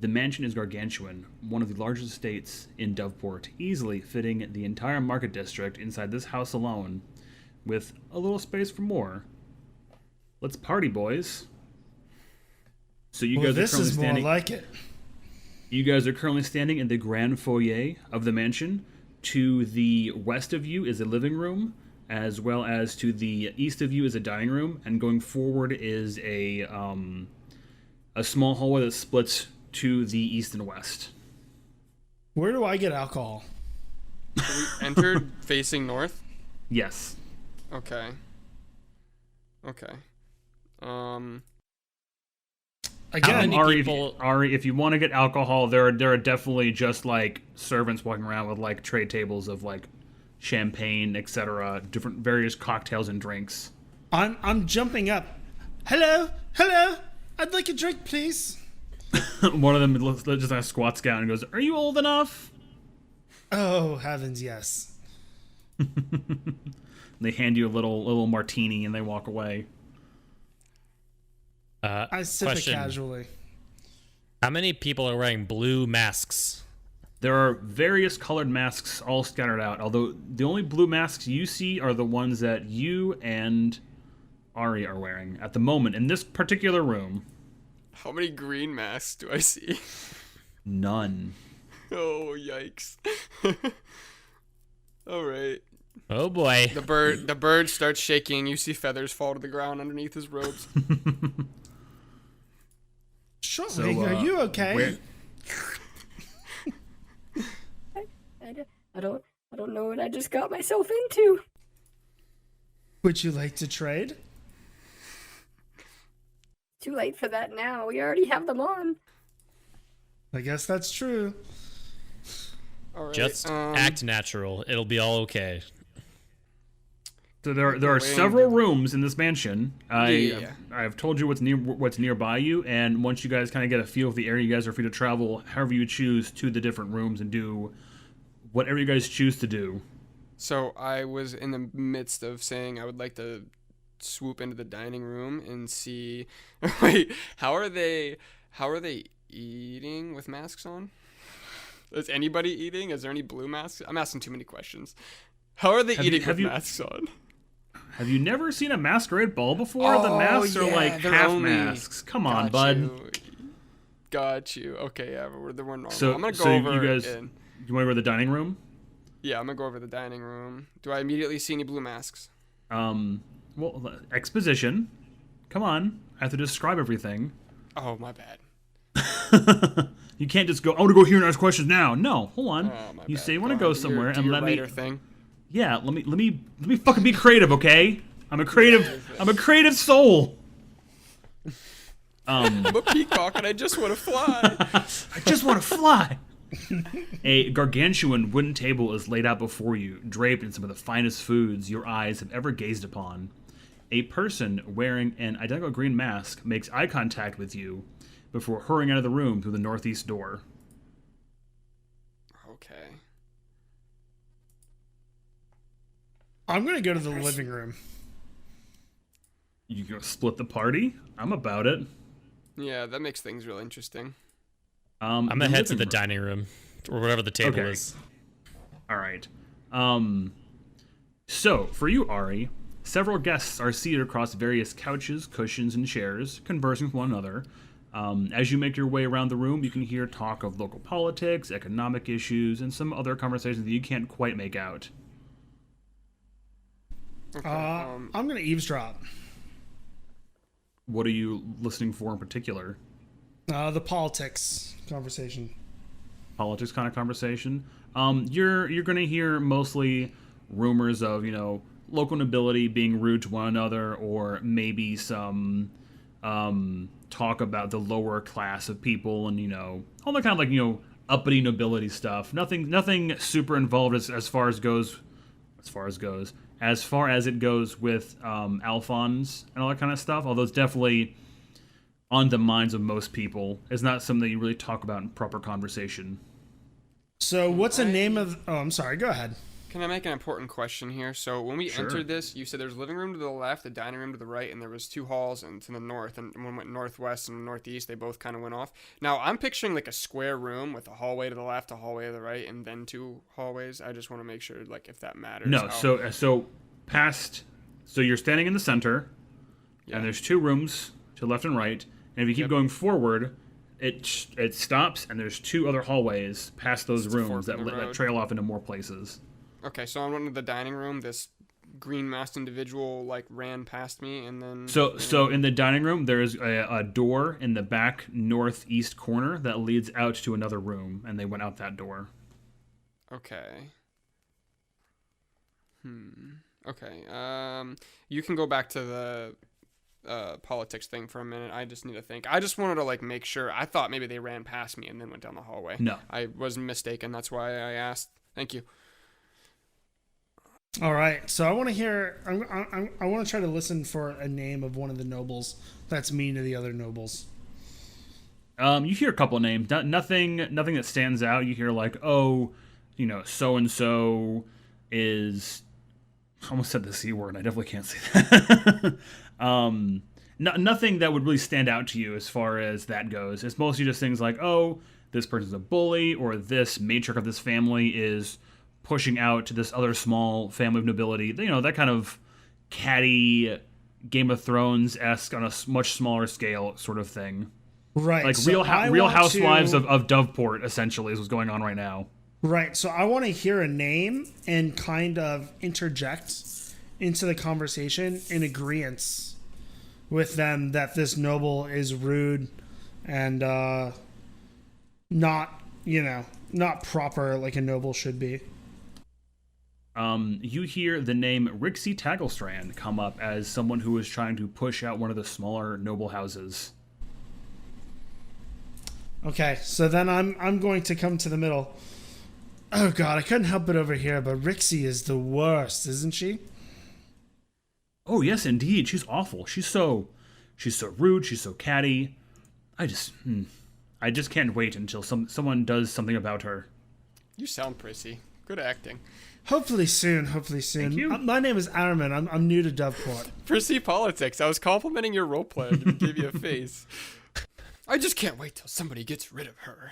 The mansion is gargantuan, one of the largest estates in Doveport, easily fitting the entire market district inside this house alone, with a little space for more. Let's party, boys. So you guys are this currently is more standing. like it. You guys are currently standing in the grand foyer of the mansion. To the west of you is a living room, as well as to the east of you is a dining room, and going forward is a small hallway that splits to the east and west. Where do I get alcohol? We entered facing north. Yes. Okay. Again, Ari, if you want to get alcohol, there are definitely just like servants walking around with like tray tables of like champagne, etc., different various cocktails and drinks. I'm jumping up. Hello, I'd like a drink, please. One of them just squats down and goes, "Are you old enough?" Oh heavens, yes. They hand you a little martini and they walk away. I sip it casually. How many people are wearing blue masks? There are various colored masks all scattered out, although the only blue masks you see are the ones that you and Ari are wearing at the moment in this particular room. How many green masks do I see? None. Oh, yikes. All right. Oh boy. The bird starts shaking. You see feathers fall to the ground underneath his robes. Shortwing, are you okay? I don't know what I just got myself into. Would you like to trade? Too late for that now. We already have them on. I guess that's true. All right, Just act natural. It'll be all okay. So there are several rooms in this mansion. I've told you what's nearby you, and once you guys kind of get a feel of the area, you guys are free to travel however you choose to the different rooms and do whatever you guys choose to do. So I was in the midst of saying I would like to swoop into the dining room and see. Wait, how are they eating with masks on? Is anybody eating? Is there any blue masks? I'm asking too many questions. How are they eating with masks on? Have you never seen a masquerade ball before? Oh, the masks are like half only... masks. Come on, bud. Got you. Okay, yeah, they're normal. So, I'm gonna go over. You guys, you want to go to the dining room? Yeah, I'm gonna go over to the dining room. Do I immediately see any blue masks? Well, exposition. Come on, I have to describe everything. Oh, my bad. You can't just go, I want to go here and ask questions now. No, hold on. Oh, you say you want to go somewhere and let me. Thing. Yeah, let me fucking be creative, okay? I'm a creative soul. I'm a peacock and I just want to fly. I just want to fly. A gargantuan wooden table is laid out before you, draped in some of the finest foods your eyes have ever gazed upon. A person wearing an identical green mask makes eye contact with you before hurrying out of the room through the northeast door. Okay. I'm going to go to the living room. You gonna split the party? I'm about it. Yeah, that makes things real interesting. I'm gonna head to the dining room, or whatever the table is. All right. So, for you, Ari, several guests are seated across various couches, cushions, and chairs, conversing with one another. As you make your way around the room, you can hear talk of local politics, economic issues, and some other conversations that you can't quite make out. Okay, I'm going to eavesdrop. What are you listening for in particular? The politics conversation. Politics kind of conversation? You're going to hear mostly rumors of, local nobility being rude to one another, or maybe some talk about the lower class of people and, all that kind of like, uppity nobility stuff. Nothing super involved as far as it goes with Alphonse and all that kind of stuff, although it's definitely on the minds of most people. It's not something that you really talk about in proper conversation. So what's the name of... Oh, I'm sorry. Go ahead. Can I make an important question here? So when we entered this, you said there's a living room to the left, a dining room to the right, and there was two halls and to the north, and one went northwest and northeast. They both kind of went off. Now, I'm picturing like a square room with a hallway to the left, a hallway to the right, and then two hallways. I just want to make sure, like, if that matters. No, so you're standing in the center, and there's two rooms to left and right, and if you keep going forward, it stops, and there's two other hallways past those rooms that trail off into more places. Okay, so I went into the dining room. This green masked individual like ran past me, and then. So in the dining room, there is a door in the back northeast corner that leads out to another room, and they went out that door. Okay. Okay. You can go back to politics thing for a minute. I just need to think. I just wanted to like make sure. I thought maybe they ran past me and then went down the hallway. No. I was mistaken. That's why I asked. Thank you. All right, so I want to hear. I want to try to listen for a name of one of the nobles that's mean to the other nobles. You hear a couple of names. Nothing that stands out. You hear like, oh, so and so is. I almost said the C word. I definitely can't say that. Nothing that would really stand out to you as far as that goes. It's mostly just things like, oh, this person's a bully, or this matriarch of this family is pushing out to this other small family of nobility. That kind of catty Game of Thrones-esque on a much smaller scale sort of thing. Right. Like so Real Housewives of Doveport, essentially, is what's going on right now. Right. So I want to hear a name and kind of interject into the conversation in agreeance with them that this noble is rude and not proper like a noble should be. You hear the name Rixie Tagglestrand come up as someone who is trying to push out one of the smaller noble houses. Okay, so then I'm going to come to the middle. Oh god, I couldn't help it over here, but Rixie is the worst, isn't she? Oh yes, indeed. She's awful. She's so rude. She's so catty. I just can't wait until someone does something about her. You sound prissy. Good acting. Hopefully soon. Thank you. My name is Araman. I'm new to Doveport. Prissy politics. I was complimenting your roleplay. I gave you a face. I just can't wait till somebody gets rid of her.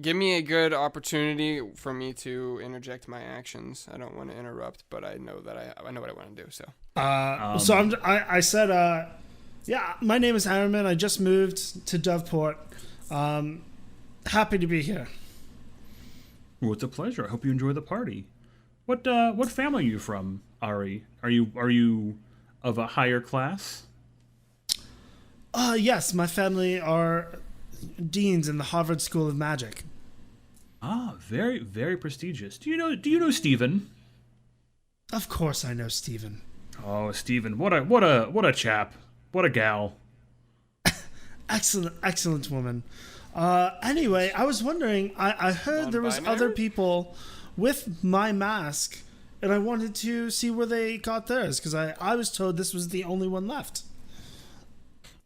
Give me a good opportunity for me to interject my actions. I don't want to interrupt, but I know that I know what I want to do. So. I said, yeah, my name is Araman. I just moved to Doveport. Happy to be here. Well, it's a pleasure. I hope you enjoy the party. What family are you from, Ari? Are you of a higher class? Yes, my family are deans in the Harvard School of Magic. Ah, very, very prestigious. Do you know Stephen? Of course I know Stephen. Oh, Stephen, what a chap. What a gal. Excellent woman. Anyway, I was wondering, I heard there was other people with my mask, and I wanted to see where they got theirs, because I was told this was the only one left.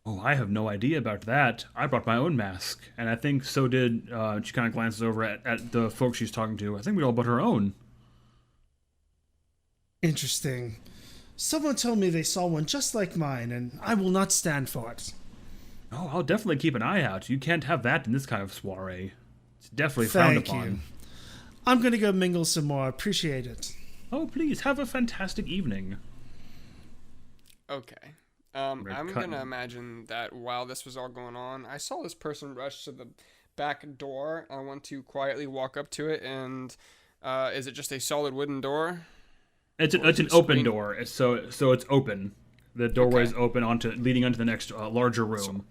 Oh, I have no idea about that. I brought my own mask, and I think so did, she kind of glances over at the folks she's talking to. I think we all brought our own. Interesting. Someone told me they saw one just like mine, and I will not stand for it. Oh, I'll definitely keep an eye out. You can't have that in this kind of soiree. It's definitely frowned upon. Thank you. I'm going to go mingle some more. Appreciate it. Oh, please, have a fantastic evening. Okay. I'm going to imagine that while this was all going on, I saw this person rush to the back door. I want to quietly walk up to it, and is it just a solid wooden door? It's an open door, so it's open. The doorway is open leading onto the next larger room. So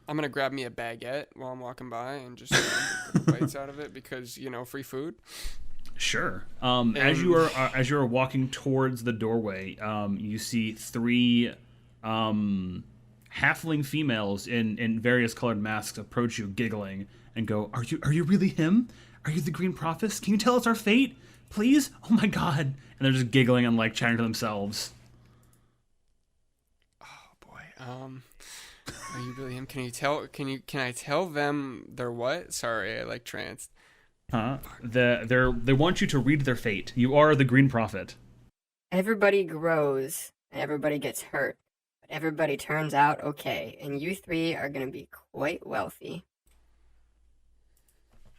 I'm going to grab me a baguette while I'm walking by and just get the bites out of it because, free food. Sure. As you are walking towards the doorway, you see three halfling females in various colored masks approach you, giggling, and go, "Are you really him? Are you the Green Prophet? Can you tell us our fate, please? Oh my God!" And they're just giggling and like chatting to themselves. Oh boy. Are you really him? Can I tell them they're what? Sorry, I like tranced. Huh? They want you to read their fate. You are the Green Prophet. Everybody grows, and everybody gets hurt, but everybody turns out okay, and you three are gonna be quite wealthy.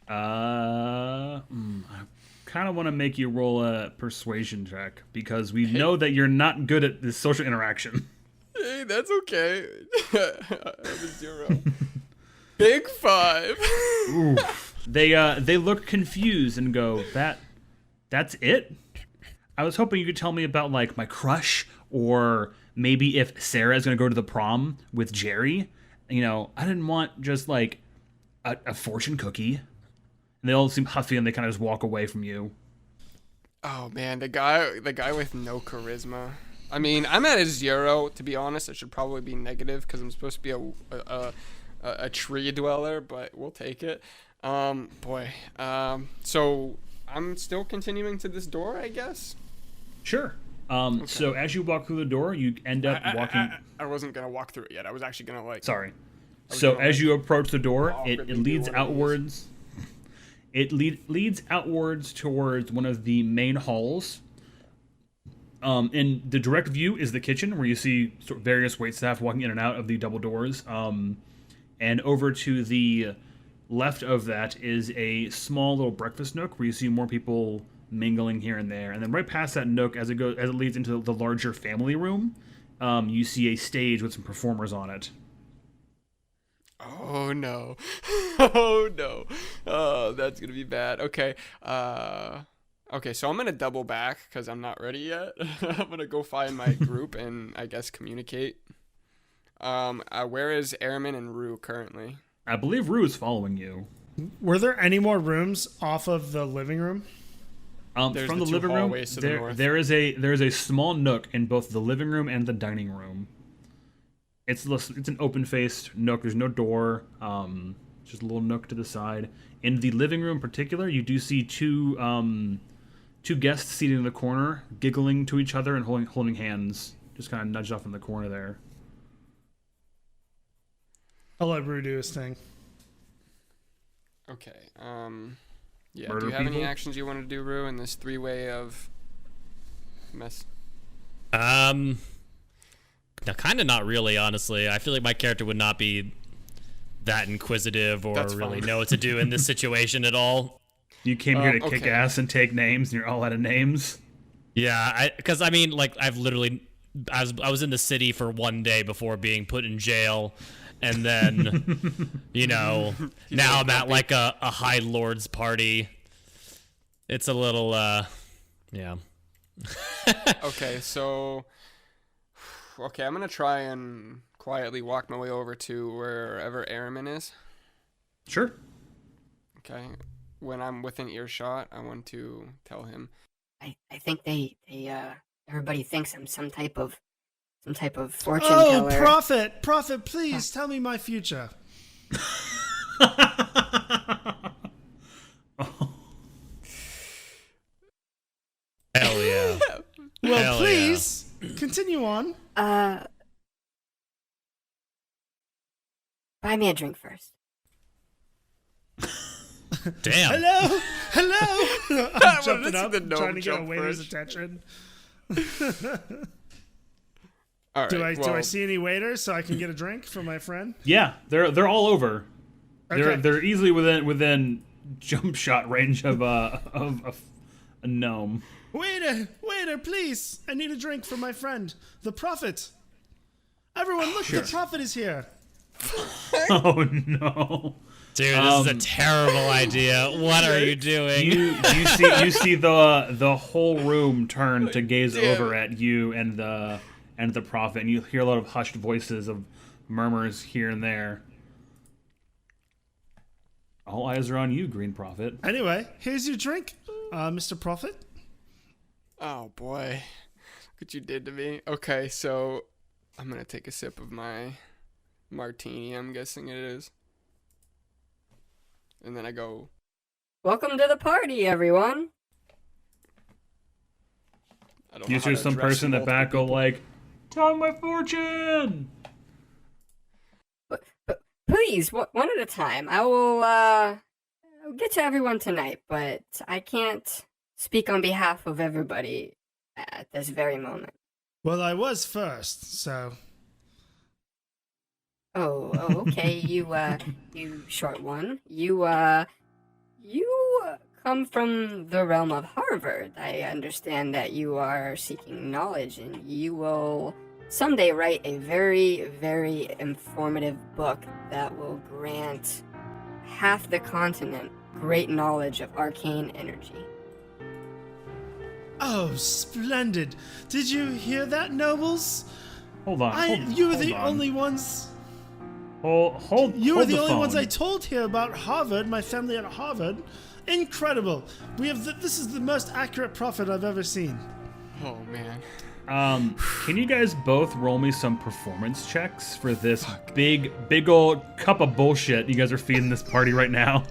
I kind of want to make you roll a persuasion check because we know that you're not good at this social interaction. Hey, that's okay. I have a 0. Big 5. Ooh. They look confused and go, that's it? I was hoping you could tell me about like my crush, or maybe if Sarah is going to go to the prom with Jerry. I didn't want just like a fortune cookie. And they all seem huffy and they kind of just walk away from you. Oh man, the guy with no charisma. I mean, I'm at a 0. To be honest, I should probably be negative because I'm supposed to be a tree dweller, but we'll take it. So I'm still continuing to this door, I guess. Sure. Okay. So as you walk through the door, you end up walking. I wasn't gonna walk through it yet. I was actually gonna Sorry. So as you approach the door, it leads outwards. It leads outwards towards one of the main halls. In the direct view is the kitchen, where you see various waitstaff walking in and out of the double doors. And over to the left of that is a small little breakfast nook, where you see more people mingling here and there. And then right past that nook, as it leads into the larger family room, you see a stage with some performers on it. Oh no. Oh no. Oh, that's gonna be bad. Okay. Okay, so I'm gonna double back because I'm not ready yet. I'm gonna go find my group and I guess communicate. Where is Airman and Rue currently? I believe Rue is following you. Were there any more rooms off of the living room? From the living room, there is a small nook in both the living room and the dining room. It's an open-faced nook. There's no door. Just a little nook to the side. In the living room in particular, you do see two guests seated in the corner, giggling to each other and holding hands, just kind of nudged off in the corner there. I'll let Rue do his thing. Okay. Yeah. Murder do you have people? any actions you want to do, Rue, in this 3-way of mess? No, kind of not really, honestly. I feel like my character would not be that inquisitive or really know what to do in this situation at all. You came here to kick ass and take names, and you're all out of names? Yeah, because I mean, like, I was in the city for 1 day before being put in jail, and then, now I'm at, like, a High Lord's party. It's a little, yeah. Okay, so... Okay, I'm going to try and quietly walk my way over to wherever Airman is. Sure. Okay. When I'm within earshot, I want to tell him. I think everybody thinks I'm some type of fortune teller. Oh, Prophet, please tell me my future. Hell yeah. Well, Hell please continue on. Buy me a drink first. Damn. Hello. I'm jumping up, trying to get a waiter's attention. All right, do I see any waiters so I can get a drink for my friend? Yeah, they're all over. Okay. They're easily within jump shot range of a gnome. Waiter, please! I need a drink for my friend, the Prophet. Everyone, look, the Prophet is here. Oh no, dude! This is a terrible idea. What are you doing? You see the whole room turn to gaze over at you and the Prophet, and you hear a lot of hushed voices of murmurs here and there. All eyes are on you, Green Prophet. Anyway, here's your drink, Mr. Prophet. Oh boy, what you did to me. Okay, so I'm gonna take a sip of my martini, I'm guessing it is. And then I go, welcome to the party, everyone. You see some person in the back go like, tell my fortune! But please, one at a time. I will get to everyone tonight, but I can't speak on behalf of everybody at this very moment. Well, I was first, so... Oh, okay. You short one. You come from the realm of Harvard. I understand that you are seeking knowledge, and you will someday write a very, very informative book that will grant half the continent great knowledge of arcane energy. Oh, splendid. Did you hear that, nobles? Hold on. You were the only ones... You were the only ones I told here about Harvard, my family at Harvard. Incredible. This is the most accurate prophet I've ever seen. oh man. Can you guys both roll me some performance checks for this big old cup of bullshit you guys are feeding this party right now?